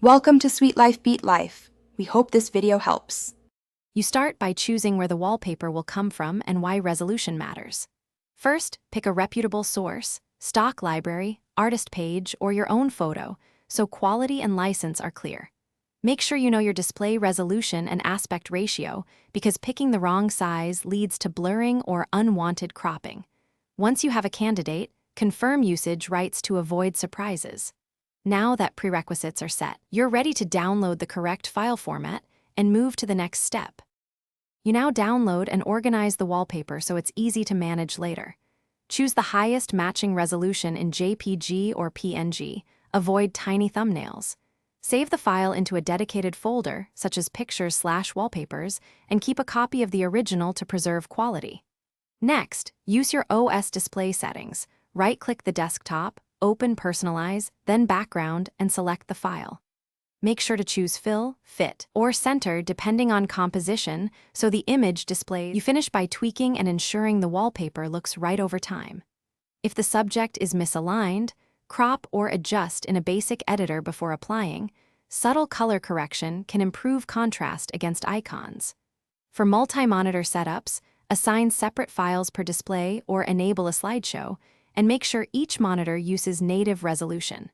Welcome to Sweet Life Beat Life. We hope this video helps. You start by choosing where the wallpaper will come from and why resolution matters. First, pick a reputable source, stock library, artist page, or your own photo, so quality and license are clear. Make sure you know your display resolution and aspect ratio, because picking the wrong size leads to blurring or unwanted cropping. Once you have a candidate, confirm usage rights to avoid surprises. Now that prerequisites are set, you're ready to download the correct file format and move to the next step. You now download and organize the wallpaper so it's easy to manage later. Choose the highest matching resolution in JPG or PNG. Avoid tiny thumbnails. Save the file into a dedicated folder, such as pictures/wallpapers, and keep a copy of the original to preserve quality. Next, use your OS display settings. Right-click the desktop, open Personalize, then Background, and select the file. Make sure to choose Fill, Fit, or Center depending on composition, so the image displays. You finish by tweaking and ensuring the wallpaper looks right over time. If the subject is misaligned, crop or adjust in a basic editor before applying. Subtle color correction can improve contrast against icons. For multi-monitor setups, assign separate files per display or enable a slideshow, and make sure each monitor uses native resolution.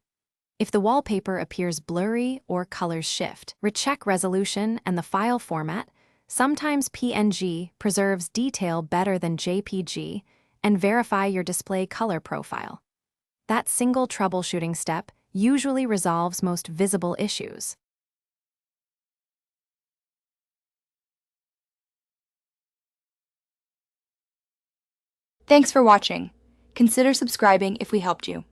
If the wallpaper appears blurry or colors shift, recheck resolution and the file format. Sometimes PNG preserves detail better than JPG, and verify your display color profile. That single troubleshooting step usually resolves most visible issues. Thanks for watching. Consider subscribing if we helped you.